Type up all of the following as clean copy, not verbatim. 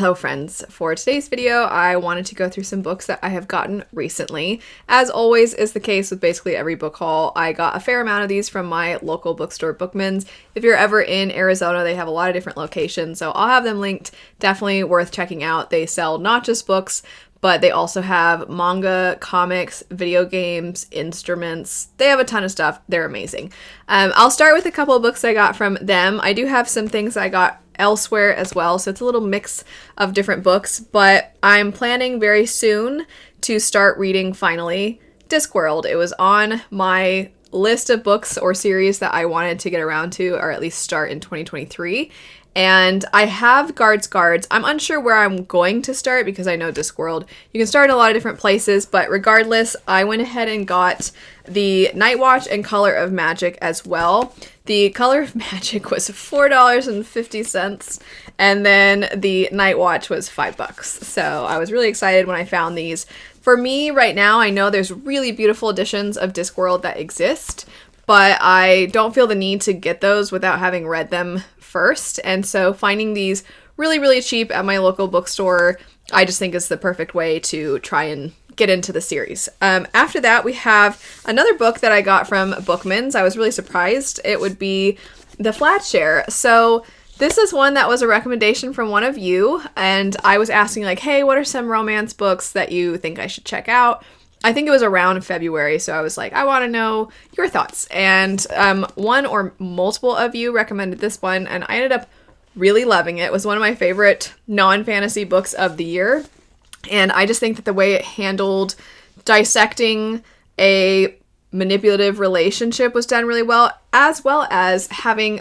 Hello friends, for today's video I wanted to go through some books that I have gotten recently. As always is the case with basically every book haul, I got a fair amount of these from my local bookstore Bookman's. If you're ever in Arizona, they have a lot of different locations, so I'll have them linked. Definitely worth checking out. They sell not just books, but they also have manga, comics, video games, instruments. They have a ton of stuff. They're amazing. I'll start with a couple of books I got from them. I do have some things I got elsewhere as well, so it's a little mix of different books, but I'm planning very soon to start reading finally Discworld. It was on my list of books or series that I wanted to get around to, or at least start in 2023. And I have Gars Blood. I'm unsure where I'm going to start because I know Discworld, you can start in a lot of different places, but regardless, I went ahead and got the Night Watch and Color of Magic as well. The Color of Magic was $4.50, and then the Night Watch was $5. So I was really excited when I found these. For me right now, I know there's really beautiful editions of Discworld that exist, but I don't feel the need to get those without having read them first. And so finding these really, really cheap at my local bookstore, I just think is the perfect way to try and get into the series. After that, we have another book that I got from Bookman's. I was really surprised it would be The Flat Share. So this is one that was a recommendation from one of you, and I was asking like, hey, what are some romance books that you think I should check out? I think it was around February, so I was like, I want to know your thoughts. And one or multiple of you recommended this one, and I ended up really loving it. It was one of my favorite non-fantasy books of the year. And I just think that the way it handled dissecting a manipulative relationship was done really well as having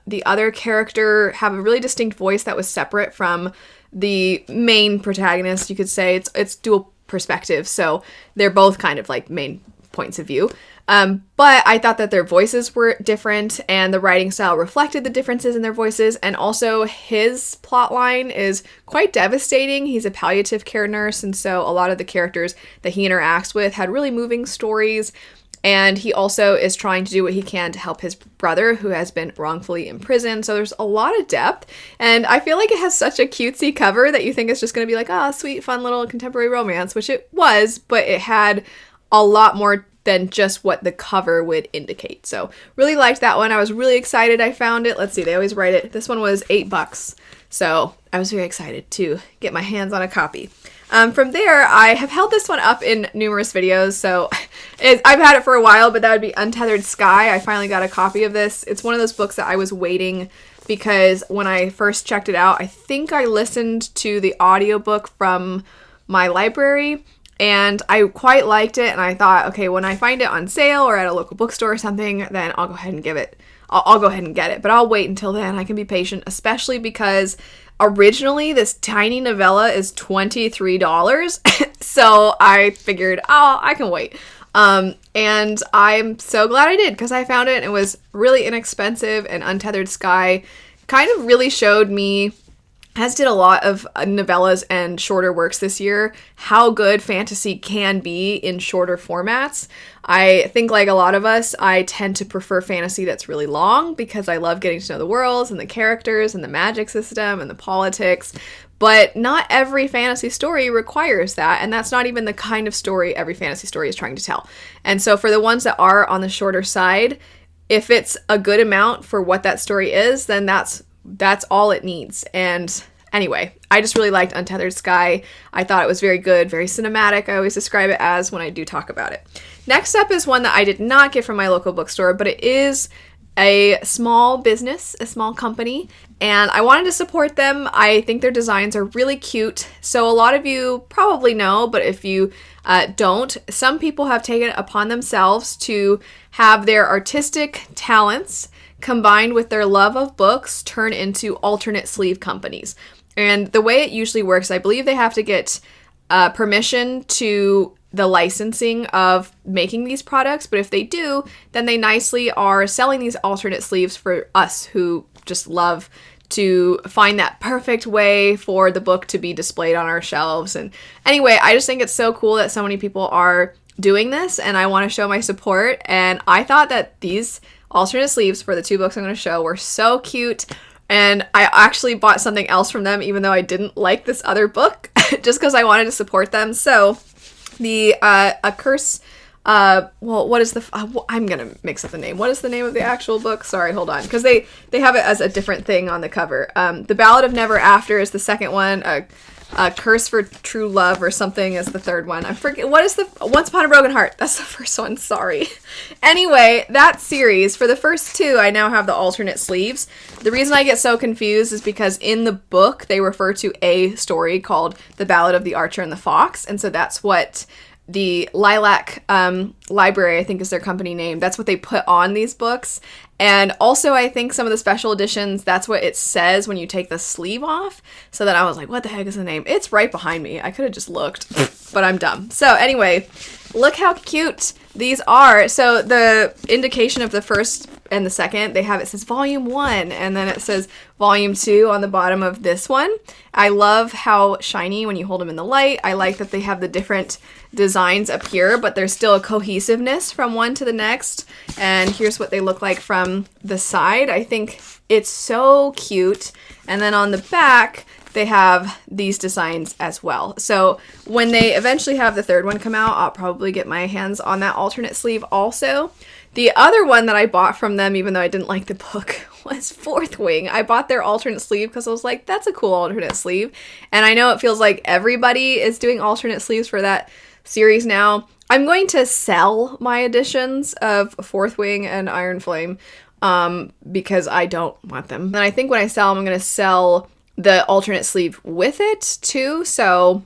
the other character have a really distinct voice that was separate from the main protagonist, you could say. It's dual perspective, so they're both kind of like main points of view. But I thought that their voices were different and the writing style reflected the differences in their voices, and also his plot line is quite devastating. He's a palliative care nurse, and so a lot of the characters that he interacts with had really moving stories, and he also is trying to do what he can to help his brother who has been wrongfully imprisoned. So there's a lot of depth, and I feel like it has such a cutesy cover that you think it's just going to be like, ah, sweet, fun little contemporary romance, which it was, but it had a lot more than just what the cover would indicate. So really liked that one. I was really excited I found it. Let's see, they always write it. This one was $8. So I was very excited to get my hands on a copy. From there, I have held this one up in numerous videos. So I've had it for a while, but that would be Untethered Sky. I finally got a copy of this. It's one of those books that I was waiting because when I first checked it out, I think I listened to the audiobook from my library, and I quite liked it, and I thought, okay, when I find it on sale or at a local bookstore or something, then I'll go ahead and I'll go ahead and get it. But I'll wait until then. I can be patient, especially because originally this tiny novella is $23. So I figured, oh, I can wait. And I'm so glad I did because I found it and it was really inexpensive, and Untethered Sky kind of really showed me, as did a lot of novellas and shorter works this year, how good fantasy can be in shorter formats. I think like a lot of us, I tend to prefer fantasy that's really long because I love getting to know the worlds and the characters and the magic system and the politics. But not every fantasy story requires that, and that's not even the kind of story every fantasy story is trying to tell. And so for the ones that are on the shorter side, if it's a good amount for what that story is, then that's all it needs. And anyway, I just really liked Untethered Sky. I thought it was very good, very cinematic. I always describe it as when I do talk about it. Next up is one that I did not get from my local bookstore, but it is a small business, a small company, and I wanted to support them. I think their designs are really cute. So a lot of you probably know, but if you don't, some people have taken it upon themselves to have their artistic talents combined with their love of books turn into alternate sleeve companies. And the way it usually works, I believe they have to get permission to the licensing of making these products, but if they do, then they nicely are selling these alternate sleeves for us who just love to find that perfect way for the book to be displayed on our shelves. And anyway, I just think it's so cool that so many people are doing this, and I want to show my support. And I thought that these alternate sleeves for the two books I'm going to show were so cute. And I actually bought something else from them, even though I didn't like this other book, just because I wanted to support them. So the A Curse, well, what is the, I'm going to mix up the name. What is the name of the actual book? Sorry, hold on. Because they have it as a different thing on the cover. The Ballad of Never After is the second one. A Curse for True Love or something is the third one. I forget. What is the Once Upon a Broken Heart? That's the first one. Sorry. Anyway, that series, for the first two, I now have the alternate sleeves. The reason I get so confused is because in the book, they refer to a story called The Ballad of the Archer and the Fox. And so that's what the Lilac Library, I think is their company name. That's what they put on these books. And also, I think some of the special editions, that's what it says when you take the sleeve off. So then I was like, what the heck is the name? It's right behind me. I could have just looked, but I'm dumb. So anyway, look how cute these are. So the indication of the first and the second, they have, it says volume 1, and then it says volume 2 on the bottom of this one. I love how shiny when you hold them in the light. I like that they have the different designs up here, but there's still a cohesiveness from one to the next. And here's what they look like from the side. I think it's so cute. And then on the back, they have these designs as well. So when they eventually have the third one come out, I'll probably get my hands on that alternate sleeve also. The other one that I bought from them, even though I didn't like the book, was Fourth Wing. I bought their alternate sleeve because I was like, that's a cool alternate sleeve. And I know it feels like everybody is doing alternate sleeves for that series now. I'm going to sell my editions of Fourth Wing and Iron Flame because I don't want them. And I think when I sell them, I'm going to sell the alternate sleeve with it too. So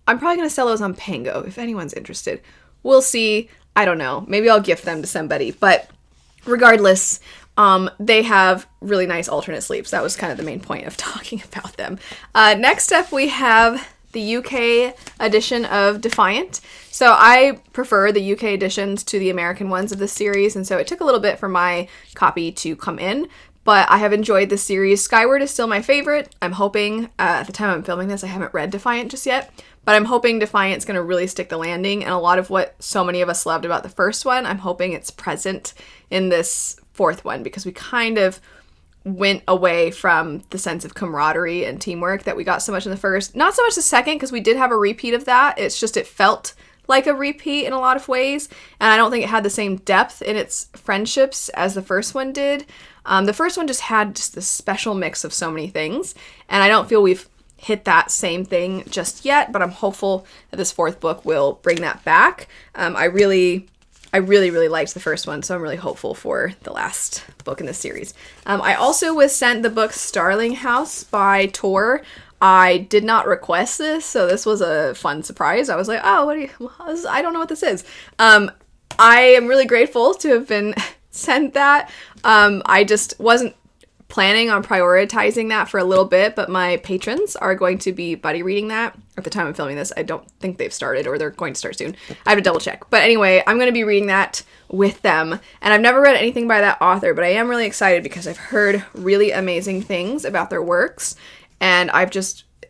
I'm probably going to sell those on Pango if anyone's interested. We'll see. I don't know. Maybe I'll gift them to somebody. But regardless, they have really nice alternate sleeves. That was kind of the main point of talking about them. Next up, we have the UK edition of Defiant. So I prefer the UK editions to the American ones of this series, and so it took a little bit for my copy to come in, but I have enjoyed this series. Skyward is still my favorite. I'm hoping, at the time I'm filming this, I haven't read Defiant just yet, but I'm hoping Defiant's going to really stick the landing, and a lot of what so many of us loved about the first one, I'm hoping it's present in this fourth one, because we kind of went away from the sense of camaraderie and teamwork that we got so much in the first. Not so much the second, because we did have a repeat of that. It's just it felt like a repeat in a lot of ways, and I don't think it had the same depth in its friendships as the first one did. The first one just had just this special mix of so many things, and I don't feel we've hit that same thing just yet, but I'm hopeful that this fourth book will bring that back. I really liked the first one, so I'm really hopeful for the last book in the series. I also was sent the book Starling House by Tor. I did not request this, so this was a fun surprise. I was like, oh, I don't know what this is. I am really grateful to have been sent that. I just wasn't planning on prioritizing that for a little bit, but my patrons are going to be buddy reading that. At the time I'm filming this, I don't think they've started, or they're going to start soon. I have to double check. But anyway, I'm going to be reading that with them. And I've never read anything by that author, but I am really excited because I've heard really amazing things about their works. And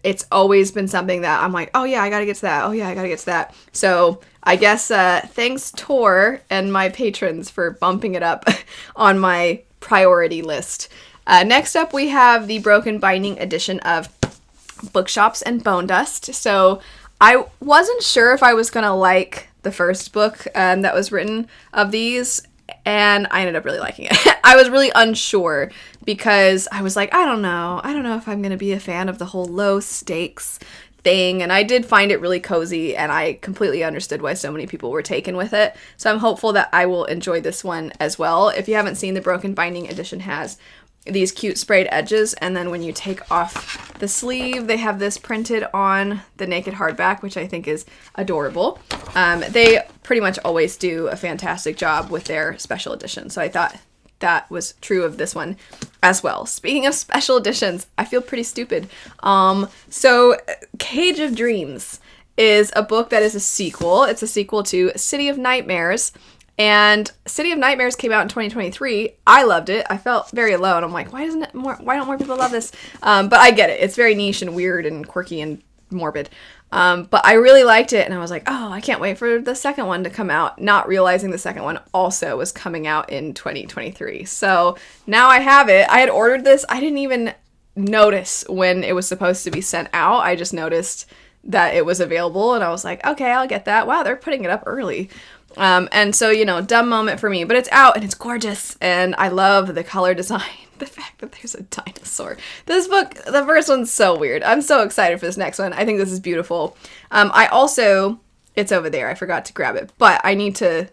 it's always been something that I'm like, oh yeah, I gotta get to that. Oh yeah, I gotta get to that. So I guess thanks Tor and my patrons for bumping it up on my priority list. Next up, we have the Broken Binding edition of Bookshops and Bone Dust. So I wasn't sure if I was going to like the first book that was written of these, and I ended up really liking it. I was really unsure because I was like, I don't know if I'm going to be a fan of the whole low stakes thing, and I did find it really cozy, and I completely understood why so many people were taken with it. So I'm hopeful that I will enjoy this one as well. If you haven't seen, the Broken Binding edition has these cute sprayed edges, and then when you take off the sleeve, they have this printed on the naked hardback, which I think is adorable. They pretty much always do a fantastic job with their special edition, so I thought that was true of this one as well. Speaking of special editions, I feel pretty stupid. So Cage of Dreams is a book that is a sequel. It's a sequel to City of Nightmares. And City of Nightmares came out in 2023. I loved it. I felt very alone. I'm like, why don't more people love this? But I get it. It's very niche and weird and quirky and morbid. But I really liked it, and I was like, oh, I can't wait for the second one to come out, not realizing the second one also was coming out in 2023. So now I have it. I had ordered this. I didn't even notice when it was supposed to be sent out. I just noticed that it was available and I was like, okay, I'll get that. Wow, they're putting it up early. And so, you know, dumb moment for me, but it's out and it's gorgeous and I love the color design. The fact that there's a dinosaur. This book, the first one's so weird. I'm so excited for this next one. I think this is beautiful. It's over there. I forgot to grab it, but I need to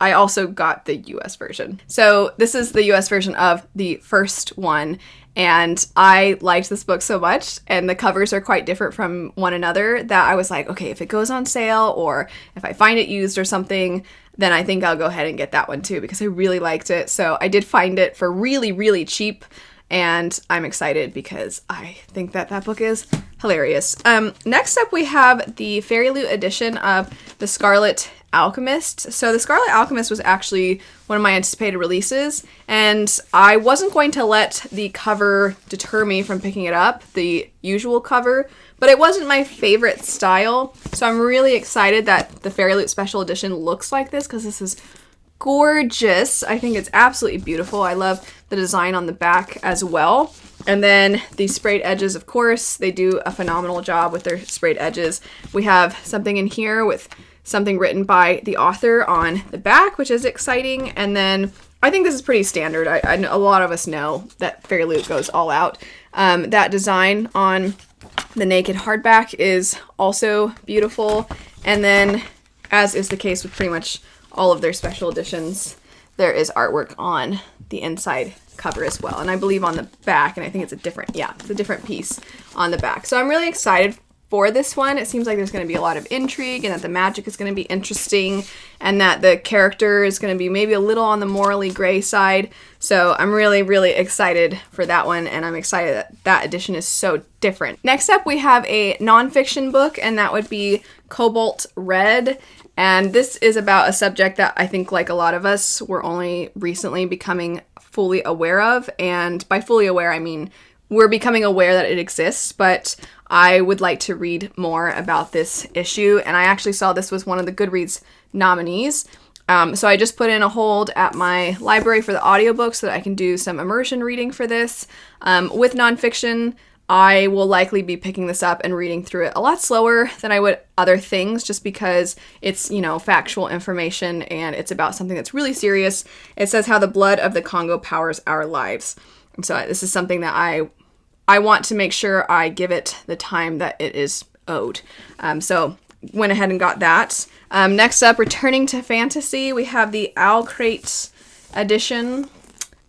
I also got the US version. So this is the US version of the first one. And I liked this book so much, and the covers are quite different from one another, that I was like, okay, if it goes on sale or if I find it used or something, then I think I'll go ahead and get that one too, because I really liked it. So I did find it for really, really cheap, and I'm excited because I think that that book is hilarious. Next up, we have the Fairy Loot edition of the Scarlet Alchemist. So the Scarlet Alchemist was actually one of my anticipated releases, and I wasn't going to let the cover deter me from picking it up, the usual cover, but it wasn't my favorite style. So I'm really excited that the Fairy Loot Special Edition looks like this, because this is gorgeous. I think it's absolutely beautiful. I love the design on the back as well. And then the sprayed edges, of course, they do a phenomenal job with their sprayed edges. We have something in here with something written by the author on the back, which is exciting. And then I think this is pretty standard. I know a lot of us know that Fairy Loot goes all out. That design on the naked hardback is also beautiful. And then, as is the case with pretty much all of their special editions, there is artwork on the inside cover as well. And I believe on the back, and I think it's a different piece on the back. So I'm really excited for this one. It seems like there's going to be a lot of intrigue, and that the magic is going to be interesting, and that the character is going to be maybe a little on the morally gray side. So I'm really, really excited for that one, and I'm excited that that edition is so different. Next up, we have a nonfiction book, and that would be Cobalt Red. And this is about a subject that I think, like a lot of us, we're only recently becoming fully aware of. And by fully aware, I mean we're becoming aware that it exists, but I would like to read more about this issue. And I actually saw this was one of the Goodreads nominees. So I just put in a hold at my library for the audiobook so that I can do some immersion reading for this. With nonfiction, I will likely be picking this up and reading through it a lot slower than I would other things, just because it's, you know, factual information and it's about something that's really serious. It says how the blood of the Congo powers our lives. And so this is something that I want to make sure I give it the time that it is owed. So went ahead and got that. Next up, returning to fantasy, we have the Owl Crate edition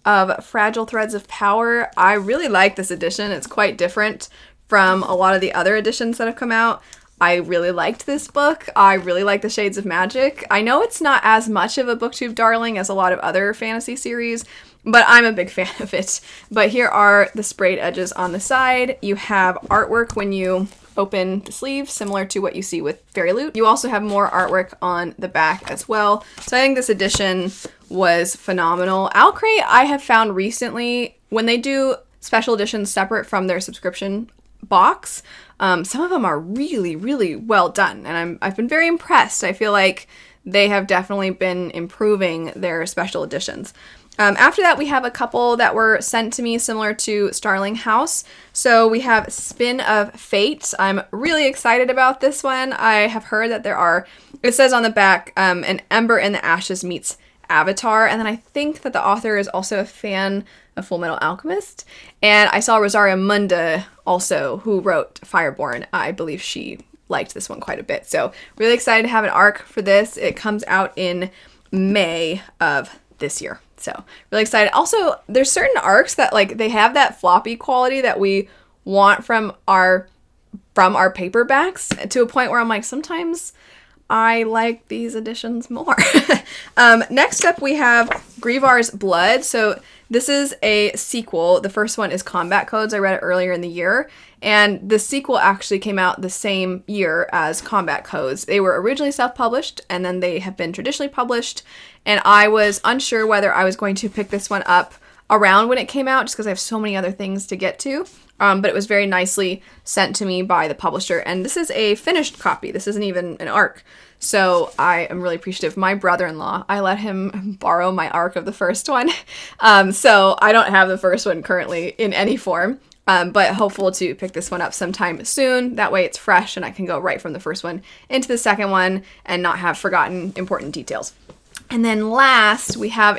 of Fragile Threads of Power. I really like this edition. It's quite different from a lot of the other editions that have come out. I really liked this book. I really like the Shades of Magic. I know it's not as much of a booktube darling as a lot of other fantasy series, but I'm a big fan of it. But here are the sprayed edges on the side. You have artwork when you open the sleeve, similar to what you see with Fairy Loot. You also have more artwork on the back as well. So I think this edition was phenomenal. Owl Crate, I have found recently, when they do special editions separate from their subscription box, some of them are really, really well done. And I've been very impressed. I feel like they have definitely been improving their special editions. After that, we have a couple that were sent to me similar to Starling House. So we have Spin of Fate. I'm really excited about this one. I have heard that it says on the back, an Ember in the Ashes meets Avatar. And then I think that the author is also a fan of Full Metal Alchemist. And I saw Rosaria Munda also, who wrote Fireborn. I believe she liked this one quite a bit. So really excited to have an arc for this. It comes out in May of this year. So really excited. Also, there's certain arcs that they have that floppy quality that we want from our paperbacks, to a point where I'm like, sometimes I like these editions more. Next up, we have Gars Blood. So this is a sequel. The first one is Combat Codes. I read it earlier in the year. And the sequel actually came out the same year as Combat Codes. They were originally self-published, and then they have been traditionally published. And I was unsure whether I was going to pick this one up around when it came out, just because I have so many other things to get to. but it was very nicely sent to me by the publisher. And this is a finished copy. This isn't even an ARC. So I am really appreciative. My brother-in-law, I let him borrow my ARC of the first one. So I don't have the first one currently in any form, but hopeful to pick this one up sometime soon. That way it's fresh and I can go right from the first one into the second one and not have forgotten important details. And then last, we have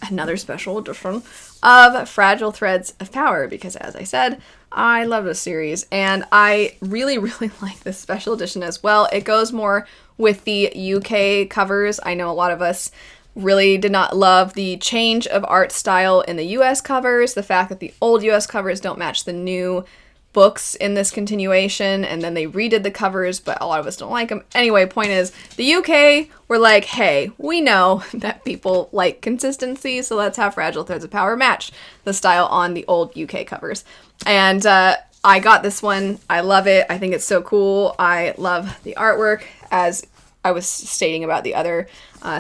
another special edition of Fragile Threads of Power, because as I said, I love this series, and I really, really like this special edition as well. It goes more with the UK covers. I know a lot of us really did not love the change of art style in the US covers, the fact that the old US covers don't match the new books in this continuation, and then they redid the covers, but a lot of us don't like them. Anyway, point is, the UK were like, hey, we know that people like consistency, so let's have Fragile Threads of Power match the style on the old UK covers. And I got this one. I love it. I think it's so cool. I love the artwork, as I was stating about the other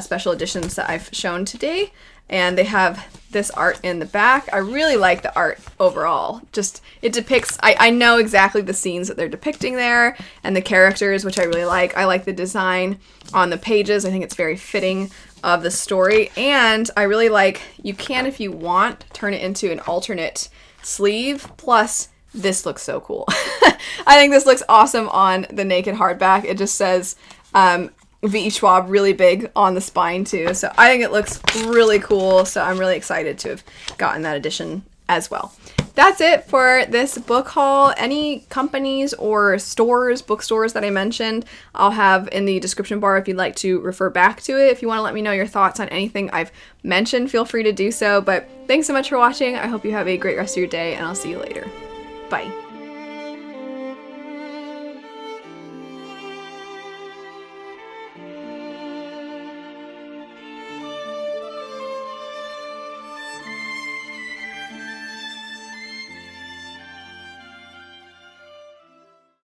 special editions that I've shown today. And they have this art in the back. I really like the art overall. Just, it depicts, I know exactly the scenes that they're depicting there and the characters, which I really like. I like the design on the pages. I think it's very fitting of the story. And I really like, you can, if you want, turn it into an alternate sleeve. Plus, this looks so cool. I think this looks awesome on the naked hardback. It just says, V. Schwab really big on the spine too. So I think it looks really cool. So I'm really excited to have gotten that edition as well. That's it for this book haul. Any companies or stores, bookstores that I mentioned, I'll have in the description bar if you'd like to refer back to it. If you want to let me know your thoughts on anything I've mentioned, feel free to do so. But thanks so much for watching. I hope you have a great rest of your day, and I'll see you later. Bye.